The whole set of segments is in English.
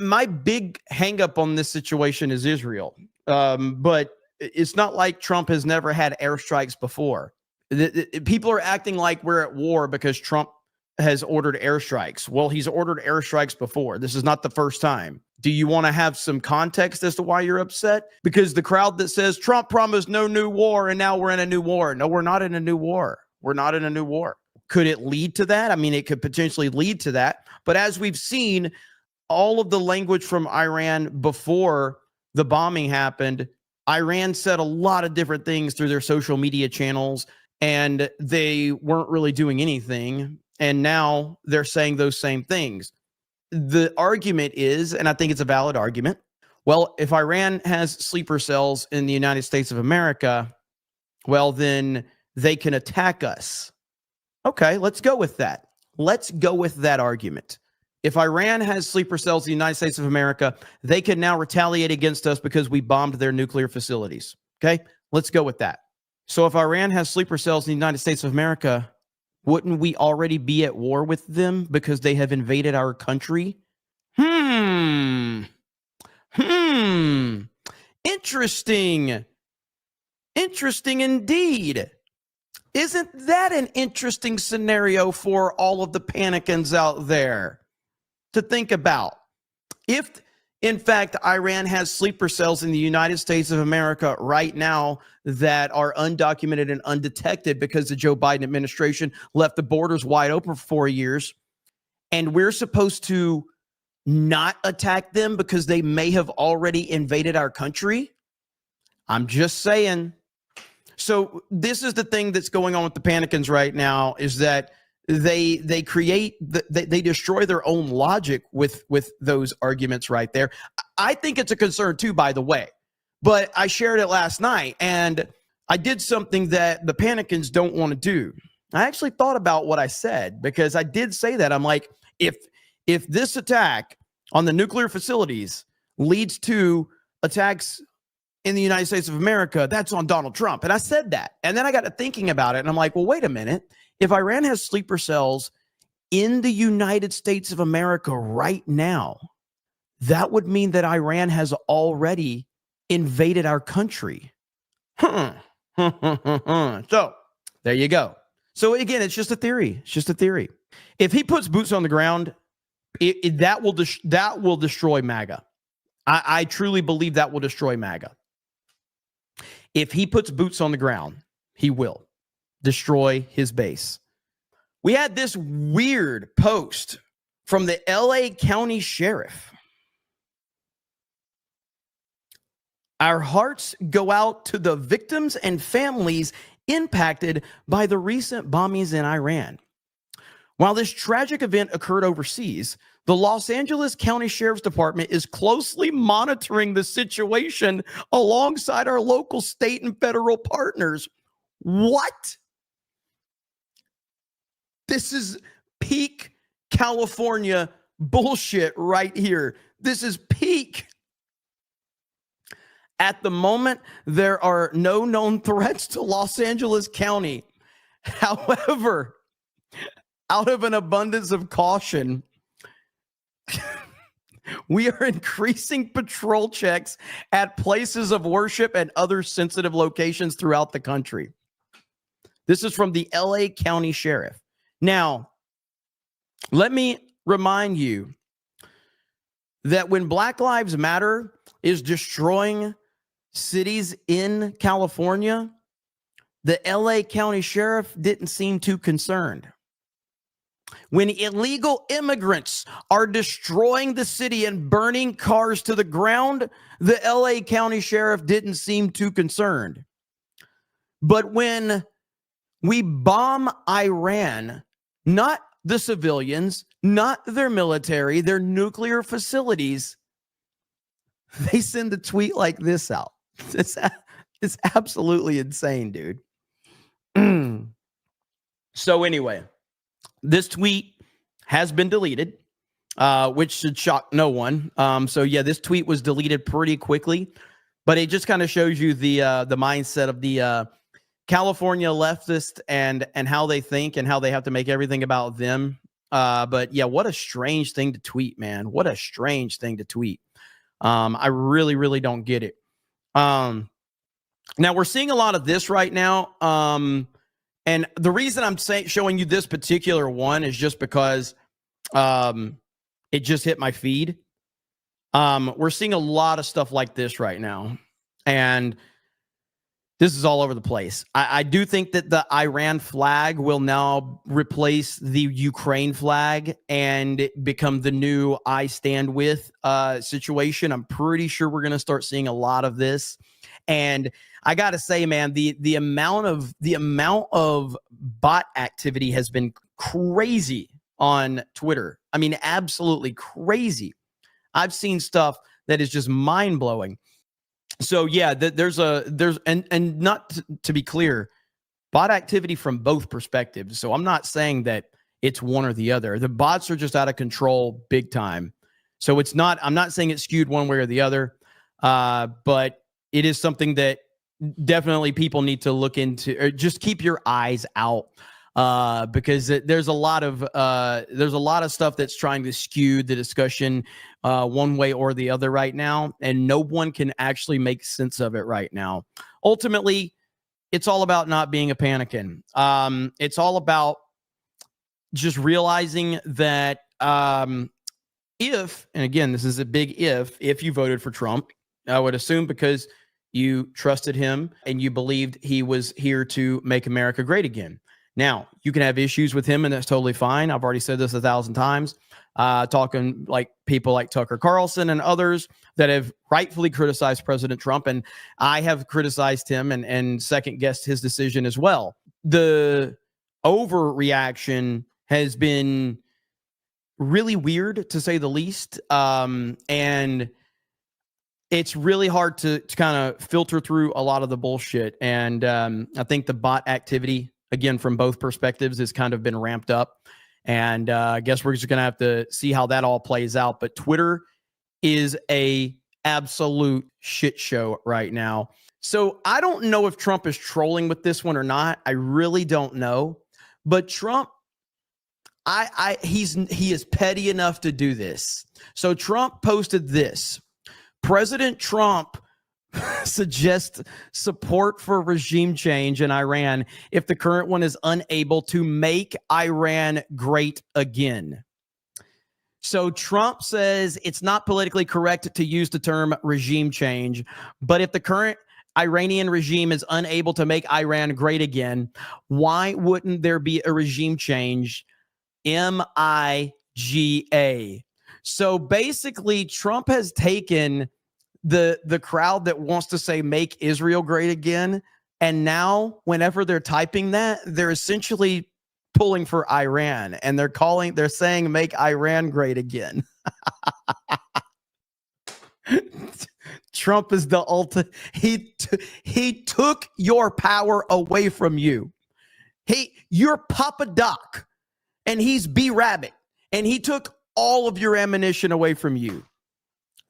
my big hang up on this situation is Israel. But it's not like Trump has never had airstrikes before. People are acting like we're at war because Trump has ordered airstrikes. Well, he's ordered airstrikes before. This is not the first time. Do you want to have some context as to why you're upset? Because the crowd that says Trump promised no new war and now we're in a new war. No, we're not in a new war. We're not in a new war. Could it lead to that? I mean, it could potentially lead to that. But as we've seen, all of the language from Iran before the bombing happened, Iran said a lot of different things through their social media channels, and they weren't really doing anything. And now they're saying those same things. The argument is, and I think it's a valid argument, well, if Iran has sleeper cells in the United States of America, well, then they can attack us. Okay, let's go with that. Let's go with that argument. If Iran has sleeper cells in the United States of America, they can now retaliate against us because we bombed their nuclear facilities. Okay, let's go with that. So if Iran has sleeper cells in the United States of America, wouldn't we already be at war with them because they have invaded our country? Interesting. Interesting indeed. Isn't that an interesting scenario for all of the panicans out there to think about? If, in fact, Iran has sleeper cells in the United States of America right now that are undocumented and undetected because the Joe Biden administration left the borders wide open for 4 years, and we're supposed to not attack them because they may have already invaded our country? I'm just saying. So this is the thing that's going on with the panicans right now, is that they destroy their own logic with those arguments right there. I think it's a concern too, by the way, but I shared it last night and I did something that the panicans don't want to do. I actually thought about what I said, because I did say that. I'm like, if this attack on the nuclear facilities leads to attacks in the United States of America, that's on Donald Trump. And I said that. And then I got to thinking about it. And I'm like, well, wait a minute. If Iran has sleeper cells in the United States of America right now, that would mean that Iran has already invaded our country. So there you go. So again, it's just a theory. It's just a theory. If he puts boots on the ground, that will destroy MAGA. I truly believe that will destroy MAGA. If he puts boots on the ground, he will destroy his base. We had this weird post from the LA County Sheriff. Our hearts go out to the victims and families impacted by the recent bombings in Iran. While this tragic event occurred overseas, the Los Angeles County Sheriff's Department is closely monitoring the situation alongside our local state and federal partners. What? This is peak California bullshit right here. This is peak. At the moment, there are no known threats to Los Angeles County. However, out of an abundance of caution, we are increasing patrol checks at places of worship and other sensitive locations throughout the country. This is from the LA County Sheriff. Now, let me remind you that when Black Lives Matter is destroying cities in California, the LA County Sheriff didn't seem too concerned. When illegal immigrants are destroying the city and burning cars to the ground, the LA County Sheriff didn't seem too concerned. But when we bomb Iran, not the civilians, not their military, their nuclear facilities, they send a tweet like this out. It's absolutely insane, dude. So anyway, this tweet has been deleted, which should shock no one. So yeah, this tweet was deleted pretty quickly, but it just kind of shows you the mindset of the California leftist and how they think and how they have to make everything about them. But yeah, what a strange thing to tweet, man. What a strange thing to tweet. I really, really don't get it. Now we're seeing a lot of this right now. And the reason I'm showing you this particular one is just because it just hit my feed. We're seeing a lot of stuff like this right now. And this is all over the place. I do think that the Iran flag will now replace the Ukraine flag and become the new I stand with situation. I'm pretty sure we're going to start seeing a lot of this. And I got to say, man, the amount of bot activity has been crazy on Twitter. I mean, absolutely crazy. I've seen stuff that is just mind blowing. So yeah, there's not to be clear, bot activity from both perspectives. So I'm not saying that it's one or the other. The bots are just out of control big time. So it's not, I'm not saying it's skewed one way or the other, but it is something that definitely people need to look into, or just keep your eyes out, because there's a lot of stuff that's trying to skew the discussion one way or the other right now, and no one can actually make sense of it right now. Ultimately, it's all about not being a panicking. It's all about just realizing that if, and again, this is a big if you voted for Trump, I would assume because you trusted him and you believed he was here to make America great again. Now, you can have issues with him, and that's totally fine. I've already said this 1,000 times, talking like people like Tucker Carlson and others that have rightfully criticized President Trump, and I have criticized him and second-guessed his decision as well. The overreaction has been really weird, to say the least, and it's really hard to kind of filter through a lot of the bullshit. And I think the bot activity, again, from both perspectives, has kind of been ramped up. And I guess we're just going to have to see how that all plays out. But Twitter is a absolute shit show right now. So I don't know if Trump is trolling with this one or not. I really don't know. But Trump, he is petty enough to do this. So Trump posted this. President Trump suggests support for regime change in Iran if the current one is unable to make Iran great again. So Trump says it's not politically correct to use the term regime change, but if the current Iranian regime is unable to make Iran great again, why wouldn't there be a regime change? MIGA. So basically, Trump has taken the crowd that wants to say make Israel great again, and now whenever they're typing that, they're essentially pulling for Iran, and they're saying make Iran great again. Trump is the ultimate. He took your power away from you. You're Papa Doc, and he's B Rabbit, and he took all of your ammunition away from you.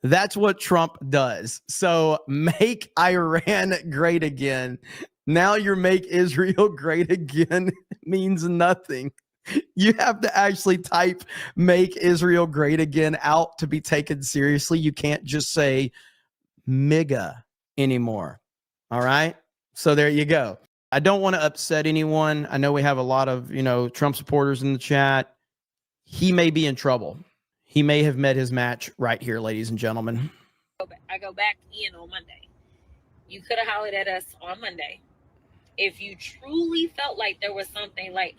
That's what Trump does. So make Iran great again. Now your make Israel great again means nothing. You have to actually type make Israel great again out to be taken seriously. You can't just say MIGA anymore. All right. So there you go. I don't want to upset anyone. I know we have a lot of, Trump supporters in the chat. He may be in trouble. He may have met his match right here, ladies and gentlemen. I go back in on Monday. You could have hollered at us on Monday. If you truly felt like there was something like...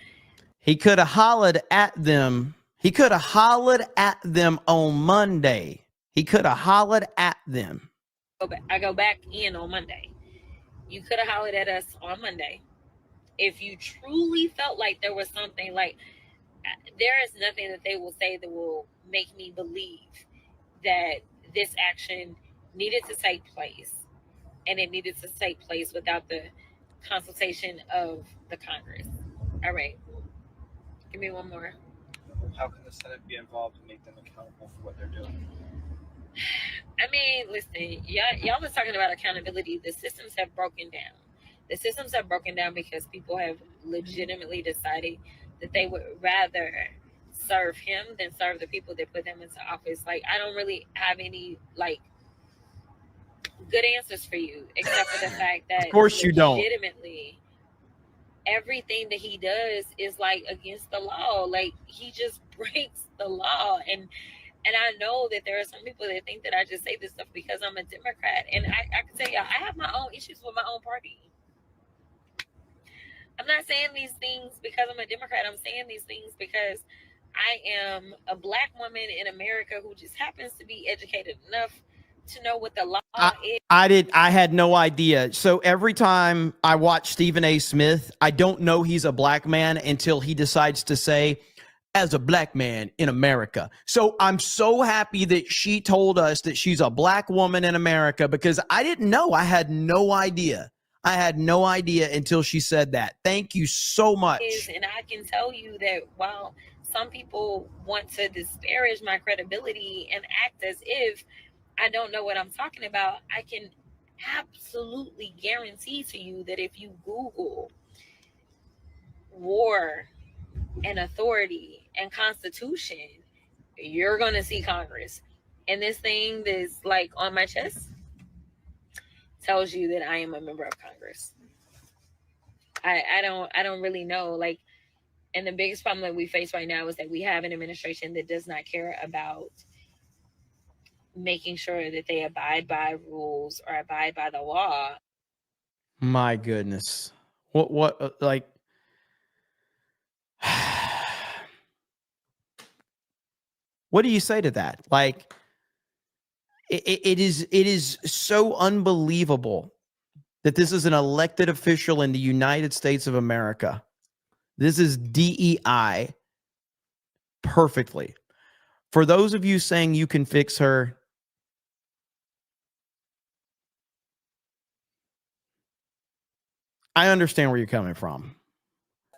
He could have hollered at them. He could have hollered at them on Monday. He could have hollered at them. I go back in on Monday. You could have hollered at us on Monday. If you truly felt like there was something like... There is nothing that they will say that will make me believe that this action needed to take place, and it needed to take place without the consultation of the Congress. All right. Give me one more. How can the Senate be involved and make them accountable for what they're doing? I mean, listen, y'all was talking about accountability. The systems have broken down. The systems have broken down because people have legitimately decided that they would rather serve him than serve the people that put them into office. Like, I don't really have any like good answers for you, except for the fact that Of course you don't. legitimately everything that he does is like against the law. Like, he just breaks the law. And I know that there are some people that think that I just say this stuff because I'm a Democrat. And I can tell you, I have my own issues with my own party. I'm not saying these things because I'm a Democrat. I'm saying these things because I am a Black woman in America who just happens to be educated enough to know what the law is. I had no idea. So every time I watch Stephen A. Smith, I don't know he's a Black man until he decides to say, as a Black man in America. So I'm so happy that she told us that she's a Black woman in America, because I didn't know. I had no idea. I had no idea until she said that. Thank you so much. And I can tell you that while some people want to disparage my credibility and act as if I don't know what I'm talking about, I can absolutely guarantee to you that if you Google war and authority and constitution, you're going to see Congress. And this thing that's like on my chest tells you that I am a member of Congress. I don't really know. Like, and the biggest problem that we face right now is that we have an administration that does not care about making sure that they abide by rules or abide by the law. My goodness. What like what do you say to that? Like, it is so unbelievable that this is an elected official in the United States of America. This is DEI perfectly. For those of you saying you can fix her, I understand where you're coming from.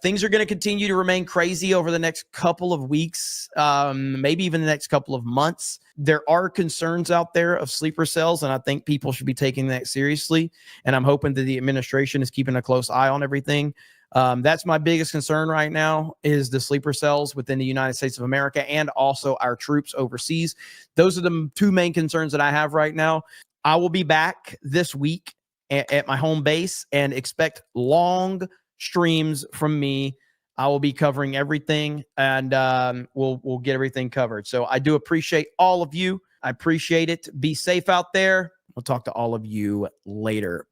Things are going to continue to remain crazy over the next couple of weeks, maybe even the next couple of months. There are concerns out there of sleeper cells, and I think people should be taking that seriously. And I'm hoping that the administration is keeping a close eye on everything. That's my biggest concern right now, is the sleeper cells within the United States of America and also our troops overseas. Those are the two main concerns that I have right now. I will be back this week at my home base, and expect long streams from me. I will be covering everything, and we'll get everything covered. So I do appreciate all of you. I appreciate it. Be safe out there. We'll talk to all of you later.